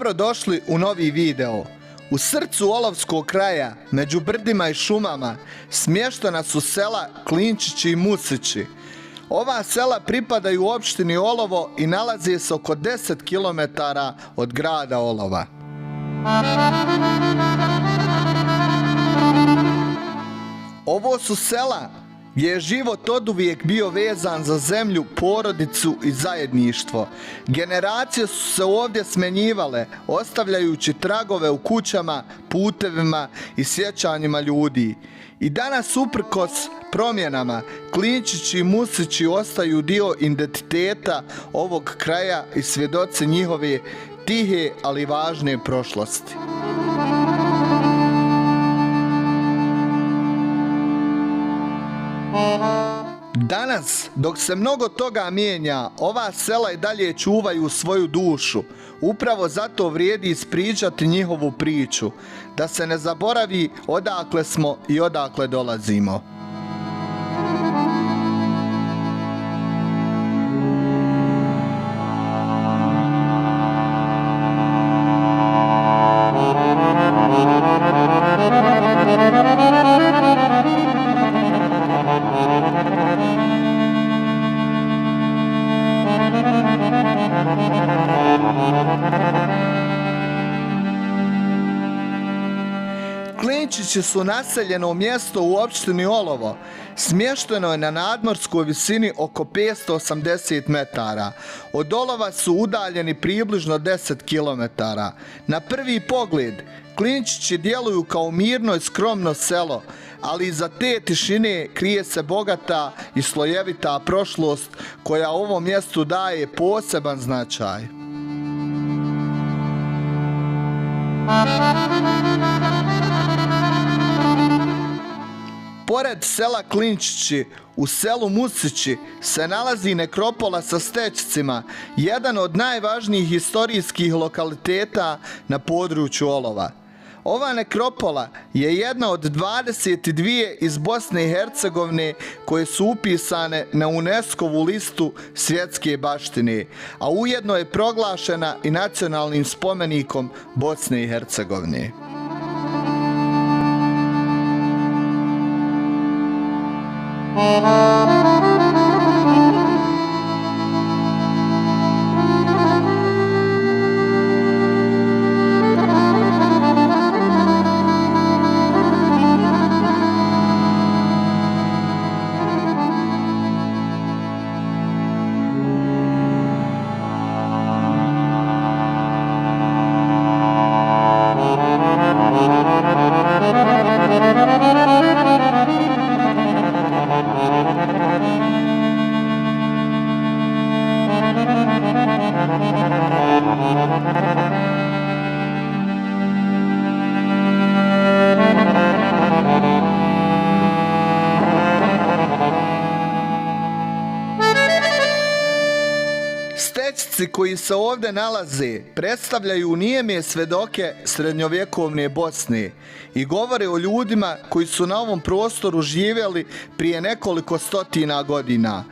Dobro došli u novi video. U srcu Olovskog kraja, među brdima i šumama, smještena su sela Klinčići i Musići. Ova sela pripadaju opštini Olovo i nalaze se oko 10 km od grada Olova. Ovo su sela gdje je život oduvijek bio vezan za zemlju, porodicu i zajedništvo. Generacije su se ovdje smjenjivale, ostavljajući tragove u kućama, putevima i sjećanjima ljudi. I danas, uprkos promjenama, Klinčići i Musići ostaju dio identiteta ovog kraja i svjedoci njihove tihe, ali važne prošlosti. Danas, dok se mnogo toga mijenja, ova sela i dalje čuvaju svoju dušu. Upravo zato vrijedi ispričati njihovu priču, da se ne zaboravi odakle smo i odakle dolazimo. Klinčići su naseljeno mjesto u opštini Olovo. Smješteno je na nadmorskoj visini oko 580 metara. Od Olova su udaljeni približno 10 km. Na prvi pogled, Klinčići djeluju kao mirno i skromno selo, ali iza te tišine krije se bogata i slojevita prošlost koja ovom mjestu daje poseban značaj. Pored sela Klinčići, u selu Musići se nalazi nekropola sa stećcima, jedan od najvažnijih historijskih lokaliteta na području Olova. Ova nekropola je jedna od 22 iz Bosne i Hercegovine koje su upisane na UNESCO-vu listu svjetske baštine, a ujedno je proglašena i nacionalnim spomenikom Bosne i Hercegovine. Stećci koji se ovdje nalaze predstavljaju nijeme svedoke srednjovjekovne Bosne i govore o ljudima koji su na ovom prostoru živjeli prije nekoliko stotina godina.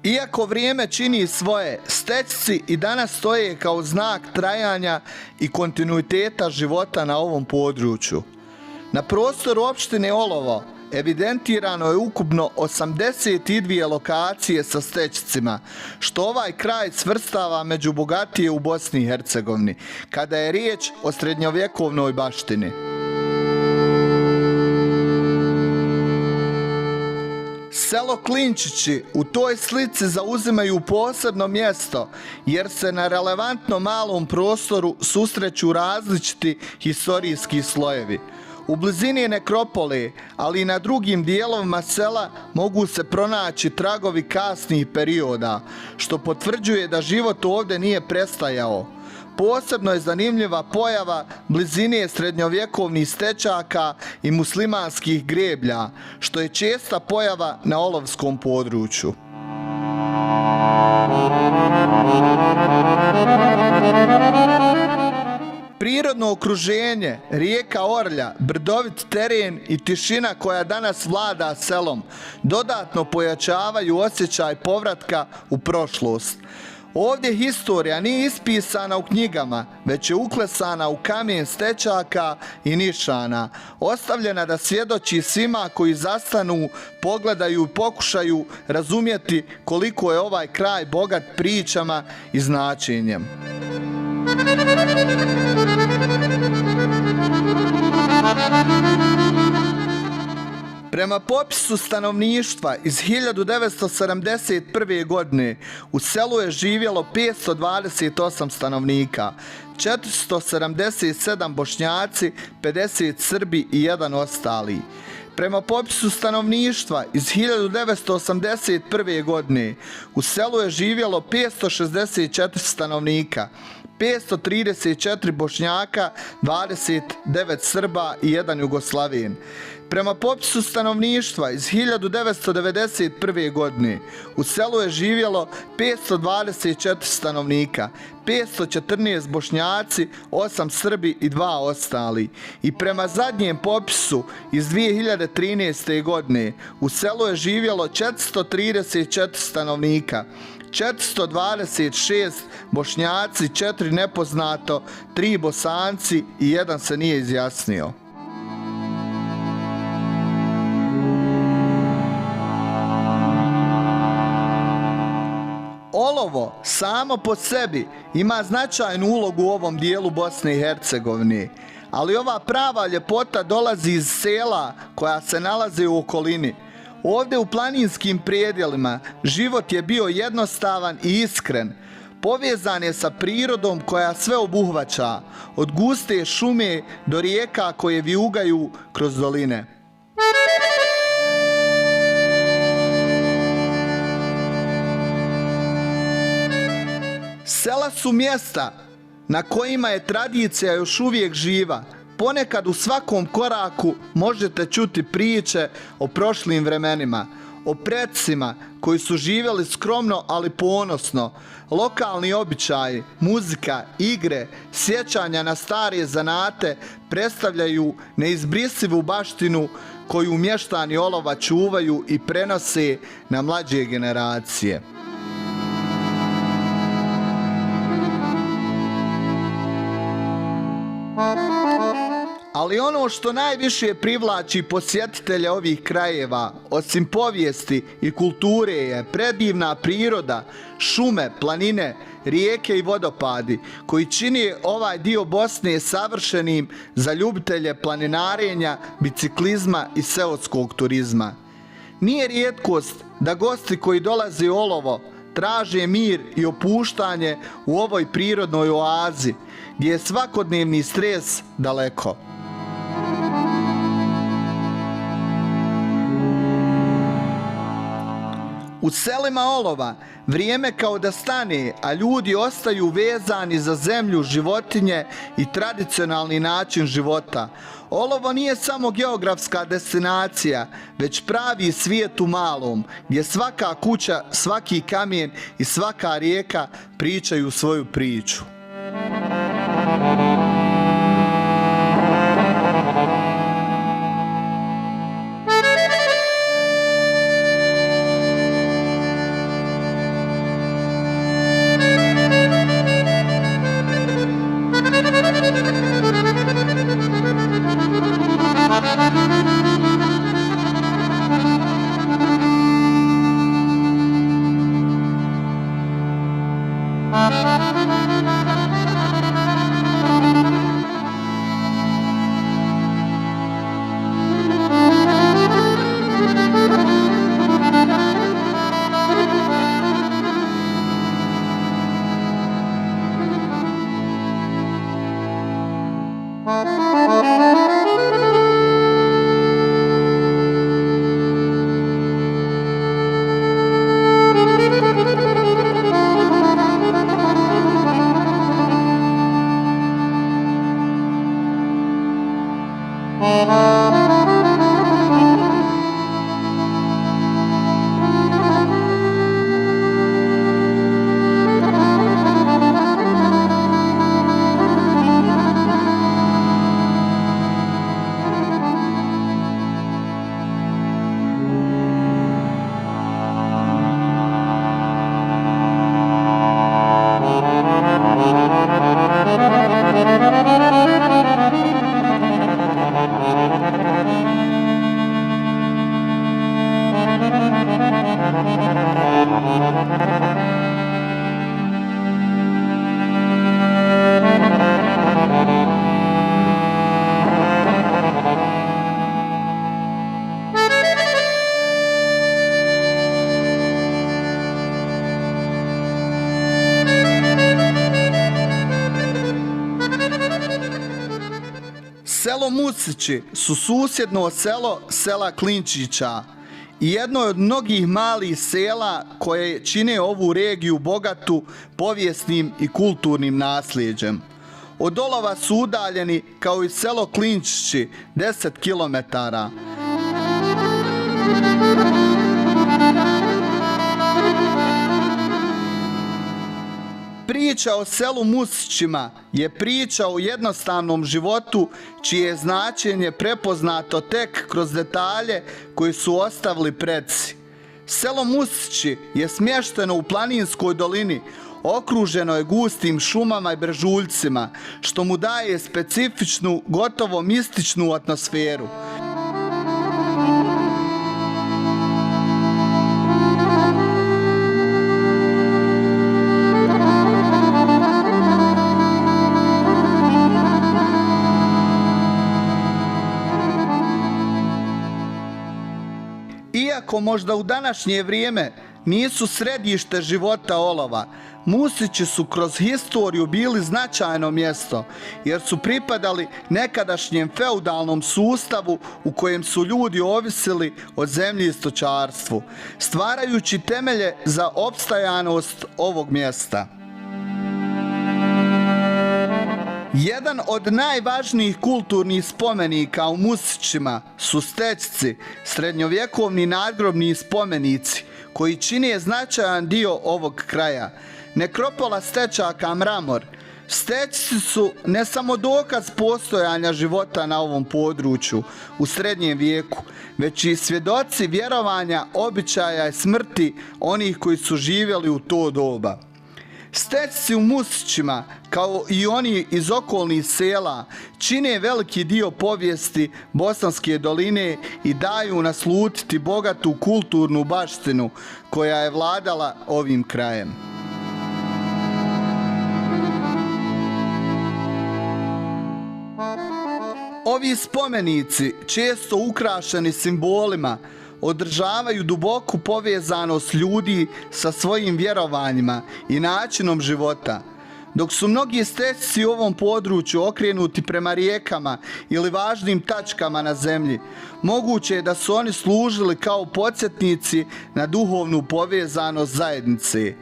Iako vrijeme čini svoje, stećci i danas stoje kao znak trajanja i kontinuiteta života na ovom području. Na prostoru opštine Olovo evidentirano je ukupno 82 lokacije sa stećcima, što ovaj kraj svrstava među bogatije u Bosni i Hercegovini, kada je riječ o srednjovjekovnoj baštini. Selo Klinčići u toj slici zauzimaju posebno mjesto jer se na relevantno malom prostoru susreću različiti historijski slojevi. U blizini nekropole, ali i na drugim dijelovima sela mogu se pronaći tragovi kasnih perioda, što potvrđuje da život ovdje nije prestajao. Posebno je zanimljiva pojava blizine srednjovjekovnih stečaka i muslimanskih greblja, što je česta pojava na olovskom području. prirodno okruženje, rijeka Orlja, brdovit teren i tišina koja danas vlada selom dodatno pojačavaju osjećaj povratka u prošlost. Ovdje historija nije ispisana u knjigama, već je uklesana u kamen stečaka i nišana, ostavljena da svjedoči svima koji zastanu, pogledaju i pokušaju razumjeti koliko je ovaj kraj bogat pričama i značenjem. Prema popisu stanovništva iz 1971. godine u selu je živjelo 528 stanovnika, 477 Bošnjaci, 50 Srbi i 1 ostali. Prema popisu stanovništva iz 1981. godine u selu je živjelo 564 stanovnika, 534 Bošnjaka, 29 Srba i 1 Jugoslaven. Prema popisu stanovništva iz 1991. godine u selu je živjelo 524 stanovnika, 514 Bošnjaci, 8 Srbi i 2 ostali. I prema zadnjem popisu iz 2013. godine u selu je živjelo 434 stanovnika, 426 Bošnjaci, 4 nepoznato, 3 Bosanci i 1 se nije izjasnio. Olovo samo po sebi ima značajnu ulogu u ovom dijelu Bosne i Hercegovine, ali ova prava ljepota dolazi iz sela koja se nalaze u okolini. Ovdje u planinskim predjelima život je bio jednostavan i iskren. Povezan je sa prirodom koja sve obuhvaća, od guste šume do rijeka koje vijugaju kroz doline. Sela su mjesta na kojima je tradicija još uvijek živa. Ponekad u svakom koraku možete čuti priče o prošlim vremenima, o precima koji su živjeli skromno ali ponosno, lokalni običaji, muzika, igre, sjećanja na stare zanate predstavljaju neizbrisivu baštinu koju mještani Olova čuvaju i prenose na mlađe generacije. Ali ono što najviše privlači posjetitelje ovih krajeva, osim povijesti i kulture, je predivna priroda, šume, planine, rijeke i vodopadi, koji čini ovaj dio Bosne savršenim za ljubitelje planinarenja, biciklizma i seoskog turizma. Nije rijetkost da gosti koji dolaze u Olovo traže mir i opuštanje u ovoj prirodnoj oazi, gdje je svakodnevni stres daleko. U selima Olova vrijeme kao da stane, a ljudi ostaju vezani za zemlju, životinje i tradicionalni način života. Olovo nije samo geografska destinacija, već pravi svijet u malom, gdje svaka kuća, svaki kamen i svaka rijeka pričaju svoju priču. Thank you. Musići su susjedno selo sela Klinčića i jedno od mnogih malih sela koje čine ovu regiju bogatu povijesnim i kulturnim nasljeđem. Od Olova su udaljeni kao i selo Klinčići 10 kilometara. Priča o selu Musićima je priča o jednostavnom životu čije je značenje prepoznato tek kroz detalje koji su ostavili preci. Selo Musići je smješteno u planinskoj dolini, okruženo je gustim šumama i brežuljcima, što mu daje specifičnu, gotovo mističnu atmosferu. Iako možda u današnje vrijeme nisu središte života Olova, Musići su kroz historiju bili značajno mjesto jer su pripadali nekadašnjem feudalnom sustavu u kojem su ljudi ovisili o zemlji i stočarstvu, stvarajući temelje za opstajanost ovog mjesta. Jedan od najvažnijih kulturnih spomenika u Musićima su stećci, srednjovjekovni nadgrobni spomenici, koji čine značajan dio ovog kraja. Nekropola stečaka Mramor. Stećci su ne samo dokaz postojanja života na ovom području u srednjem vijeku, već i svjedoci vjerovanja, običaja i smrti onih koji su živjeli u to doba. Stećci u Musićima, kao i oni iz okolnih sela, čine veliki dio povijesti Bosanske doline i daju naslutiti bogatu kulturnu baštinu koja je vladala ovim krajem. Ovi spomenici, često ukrašeni simbolima, održavaju duboku povezanost ljudi sa svojim vjerovanjima i načinom života. Dok su mnogi stećci u ovom području okrenuti prema rijekama ili važnim tačkama na zemlji, moguće je da su oni služili kao podsjetnici na duhovnu povezanost zajednice.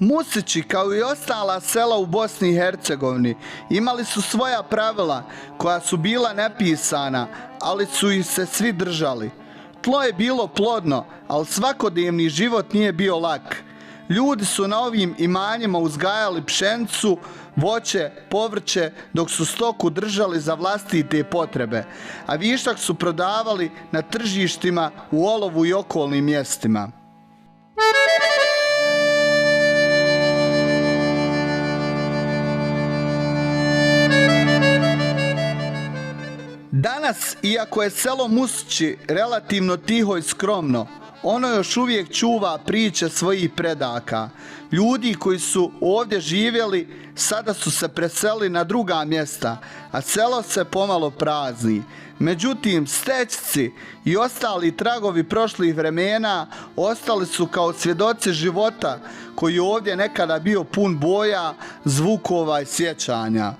Musići, kao i ostala sela u Bosni i Hercegovini, imali su svoja pravila koja su bila nepisana, ali su ih se svi držali. Tlo je bilo plodno, ali svakodnevni život nije bio lak. Ljudi su na ovim imanjima uzgajali pšenicu, voće, povrće, dok su stoku držali za vlastite potrebe, a višak su prodavali na tržištima u Olovu i okolnim mjestima. Danas, iako je selo Musići relativno tiho i skromno, ono još uvijek čuva priče svojih predaka. Ljudi koji su ovdje živjeli sada su se preselili na druga mjesta, a selo se pomalo prazni. Međutim, stećci i ostali tragovi prošlih vremena ostali su kao svjedoci života koji je ovdje nekada bio pun boja, zvukova i sjećanja.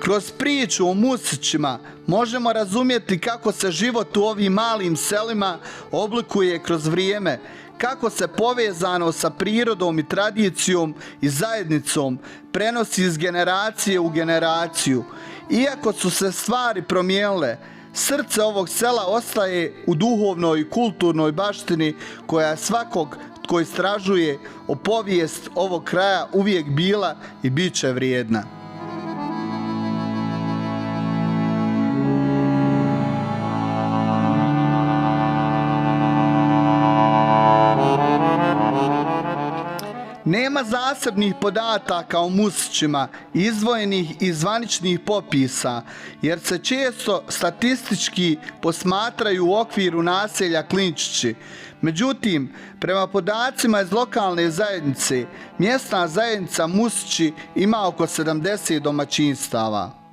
Kroz priču o Musićima možemo razumjeti kako se život u ovim malim selima oblikuje kroz vrijeme, kako se povezano sa prirodom i tradicijom i zajednicom prenosi iz generacije u generaciju. Iako su se stvari promijenile, srce ovog sela ostaje u duhovnoj i kulturnoj baštini koja je svakog tko istražuje o povijest ovog kraja uvijek bila i bit će vrijedna. Nema zasebnih podataka o Musićima izdvojenih iz zvaničnih popisa, jer se često statistički posmatraju u okviru naselja Klinčići. Međutim, prema podacima iz lokalne zajednice, mjesna zajednica Musići ima oko 70 domaćinstava.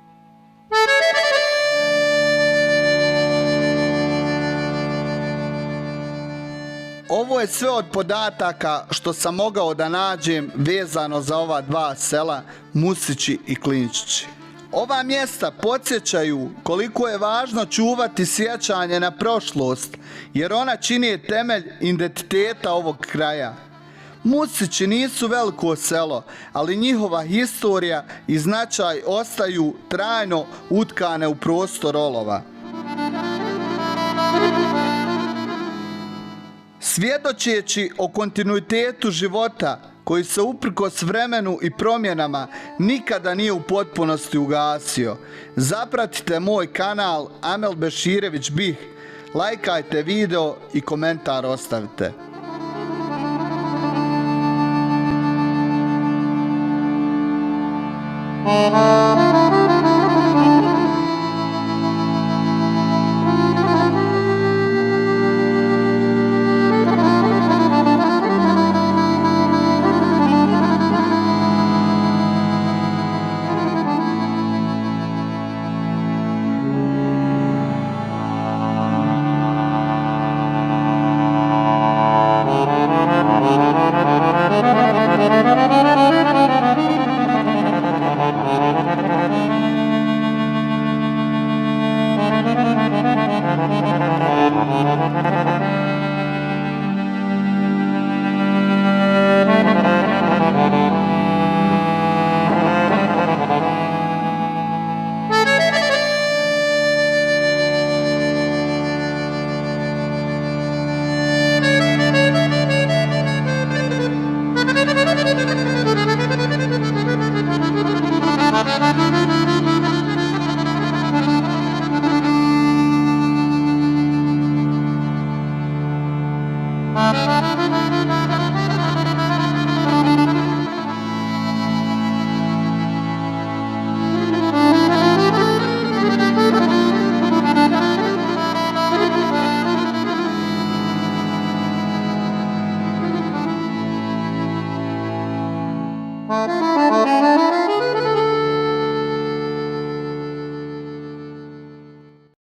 Ovo je sve od podataka što sam mogao da nađem vezano za ova dva sela, Musići i Klinčići. Ova mjesta podsjećaju koliko je važno čuvati sjećanje na prošlost, jer ona čini temelj identiteta ovog kraja. Musići nisu veliko selo, ali njihova historija i značaj ostaju trajno utkane u prostor olova. Svjedočeći o kontinuitetu života koji se uprkos vremenu i promjenama nikada nije u potpunosti ugasio, zapratite moj kanal Amel Beširević Bih, lajkajte video i komentar ostavite.